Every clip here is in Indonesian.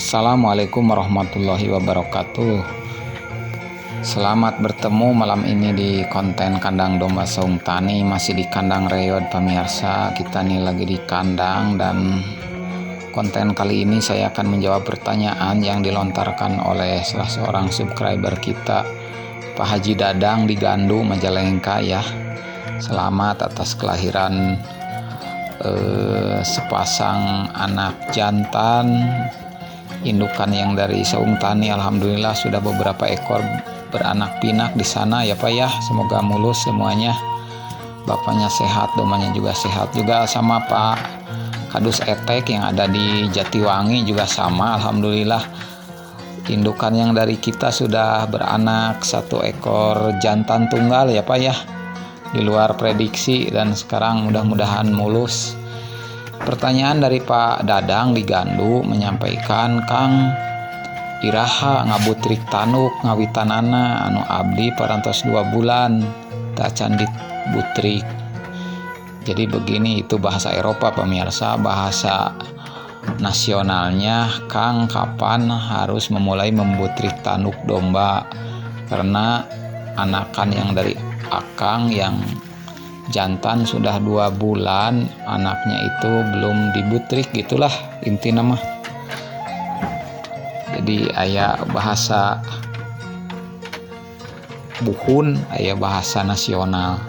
Assalamualaikum warahmatullahi wabarakatuh. Selamat bertemu malam ini di konten kandang domba Saung Tani. Masih di kandang reot pemirsa. Kita nih lagi di kandang, dan konten kali ini saya akan menjawab pertanyaan yang dilontarkan oleh salah seorang subscriber kita, Pak Haji Dadang di Gandu, Majalengka ya. Selamat atas kelahiran sepasang anak jantan indukan yang dari Saung Tani. Alhamdulillah sudah beberapa ekor beranak pinak di sana ya Pak ya. Semoga mulus semuanya. Bapaknya sehat, dombanya juga sehat, juga sama Pak Kadus Etek yang ada di Jatiwangi juga sama. Alhamdulillah indukan yang dari kita sudah beranak satu ekor jantan tunggal ya Pak ya, di luar prediksi, dan sekarang mudah-mudahan mulus. Pertanyaan dari Pak Dadang di Gandu menyampaikan, Kang, iraha ngabutrik tanuk ngawitanana anu abdi parantos 2 bulan tak candit butrik. Jadi begini, itu bahasa Eropa pemirsa. Bahasa nasionalnya, Kang, kapan harus memulai membutrik tanuk domba? Karena anakan yang dari akang yang jantan sudah 2 bulan, anaknya itu belum dibutrik, gitulah inti nama. Jadi aya bahasa buhun, aya bahasa nasional.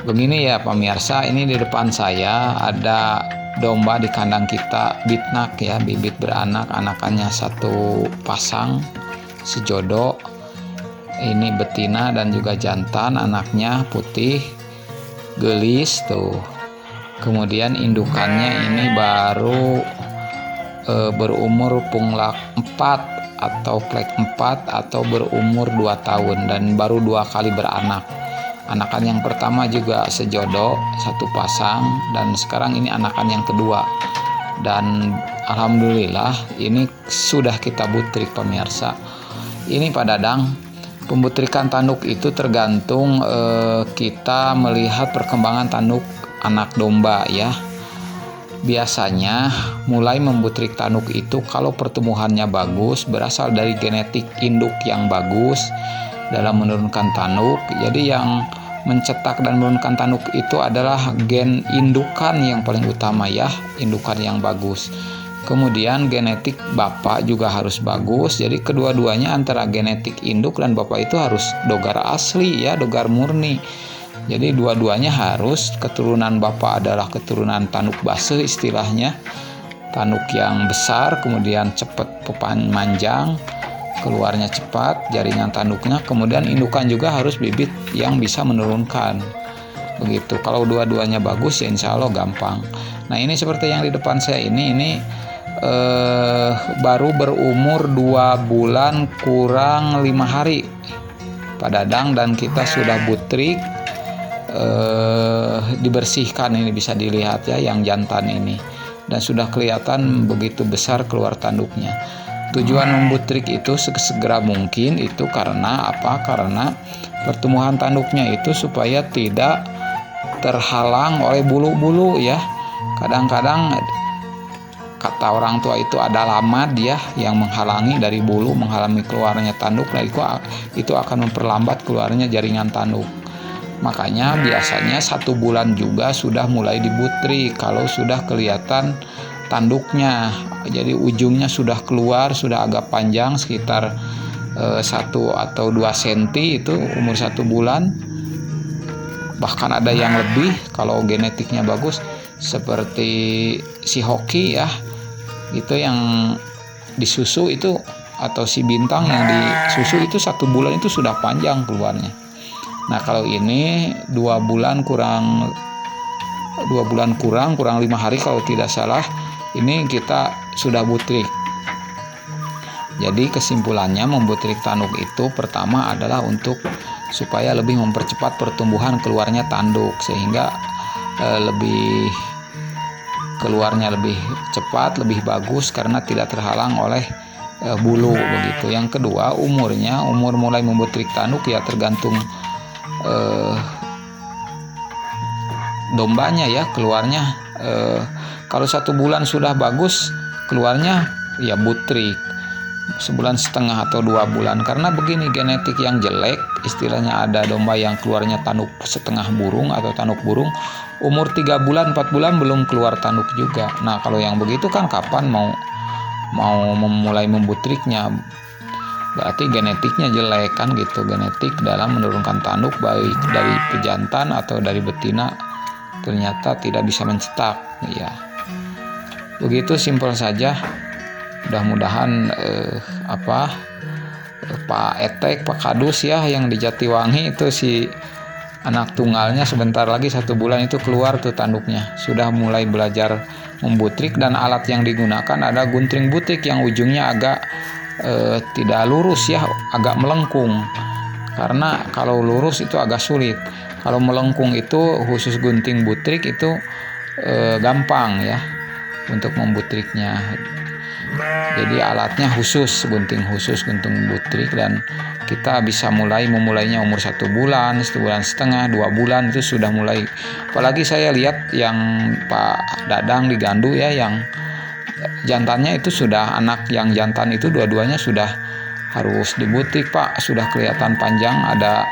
Begini ya pemirsa, ini di depan saya ada domba di kandang kita, bitnak ya, bibit beranak, anakannya satu pasang sejodoh. Ini betina dan juga jantan, anaknya putih gelis tuh. Kemudian indukannya ini baru berumur punglak 4 atau plek 4 atau berumur 2 tahun dan baru 2 kali beranak. Anakan yang pertama juga sejodoh satu pasang, dan sekarang ini anakan yang kedua. Dan alhamdulillah ini sudah kita butrik pemirsa. Ini Pak Dadang, pembutrikan tanduk itu tergantung kita melihat perkembangan tanduk anak domba ya. Biasanya mulai membutrik tanduk itu kalau pertumbuhannya bagus, berasal dari genetik induk yang bagus dalam menurunkan tanduk. Jadi yang mencetak dan menurunkan tanduk itu adalah gen indukan yang paling utama ya, indukan yang bagus. Kemudian genetik bapak juga harus bagus. Jadi kedua-duanya antara genetik induk dan bapak itu harus dogar asli ya, dogar murni. Jadi dua-duanya harus, keturunan bapak adalah keturunan tanduk base istilahnya, tanduk yang besar, kemudian cepat pepanjang, keluarnya cepat jaringan tanduknya. Kemudian indukan juga harus bibit yang bisa menurunkan. Begitu. Kalau dua-duanya bagus ya insya Allah gampang. Nah ini seperti yang di depan saya ini baru berumur 2 bulan kurang 5 hari Pak Dadang, dan kita sudah butrik, dibersihkan, ini bisa dilihat ya yang jantan ini, dan sudah kelihatan begitu besar keluar tanduknya. Tujuan membutrik itu segera mungkin itu karena apa? Karena pertumbuhan tanduknya itu supaya tidak terhalang oleh bulu-bulu ya. Kadang-kadang kata orang tua itu ada lamad ya yang menghalangi dari bulu, menghalangi keluarnya tanduk. Nah itu akan memperlambat keluarnya jaringan tanduk. Makanya biasanya 1 bulan juga sudah mulai dibutrik kalau sudah kelihatan tanduknya. Jadi ujungnya sudah keluar, sudah agak panjang sekitar 1 atau 2 cm itu umur 1 bulan. Bahkan ada yang lebih kalau genetiknya bagus, seperti si hoki ya, itu yang disusu itu, atau si bintang yang disusu itu 1 bulan itu sudah panjang keluarnya. Nah kalau ini 2 bulan kurang 5 hari kalau tidak salah, ini kita sudah butrik. Jadi kesimpulannya, membutrik tanduk itu pertama adalah untuk supaya lebih mempercepat pertumbuhan keluarnya tanduk, sehingga lebih keluarnya lebih cepat, lebih bagus karena tidak terhalang oleh bulu begitu. Yang kedua, umur mulai membutrik tanduk ya tergantung dombanya ya, keluarnya kalau 1 bulan sudah bagus keluarnya ya butrik sebulan setengah atau 2 bulan. Karena begini, genetik yang jelek, istilahnya ada domba yang keluarnya tanduk setengah burung atau tanduk burung, umur 3 bulan 4 bulan belum keluar tanduk juga. Nah kalau yang begitu kan kapan mau memulai membutriknya? Berarti genetiknya jelek kan gitu. Genetik dalam menurunkan tanduk baik dari pejantan atau dari betina ternyata tidak bisa mencetak ya. Begitu, simpel saja. Mudah-mudahan Pak Etek, Pak Kadus ya yang di Jatiwangi itu, si anak tunggalnya sebentar lagi 1 bulan itu keluar tuh tanduknya, sudah mulai belajar membutrik. Dan alat yang digunakan ada gunting butrik yang ujungnya agak tidak lurus ya, agak melengkung. Karena kalau lurus itu agak sulit, kalau melengkung itu khusus gunting butrik itu gampang ya untuk membutriknya. Jadi alatnya khusus, gunting butrik, dan kita bisa memulainya umur 1 bulan, 1 bulan setengah, 2 bulan itu sudah mulai. Apalagi saya lihat yang Pak Dadang di Gandu ya, yang jantannya itu sudah, anak yang jantan itu dua-duanya sudah harus dibutrik Pak, sudah kelihatan panjang, ada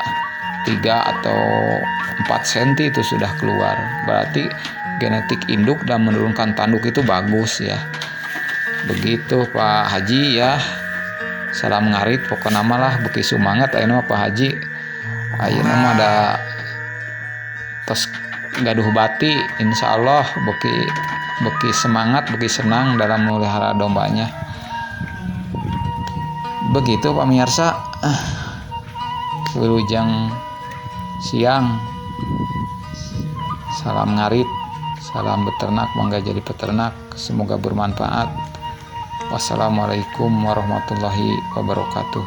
3 atau 4 cm itu sudah keluar. Berarti genetik induk dan menurunkan tanduk itu bagus ya. Begitu Pak Haji ya. Salam ngarit pokoknya malah beki semangat ayeuna Pak Haji. Ayeuna mah ada tos gaduh bati, insyaallah beki semangat, beki senang dalam memelihara dombanya. Begitu pemirsa. Wilujeng siang. Salam ngarit, salam beternak, mangga jadi peternak, semoga bermanfaat. Wassalamualaikum warahmatullahi wabarakatuh.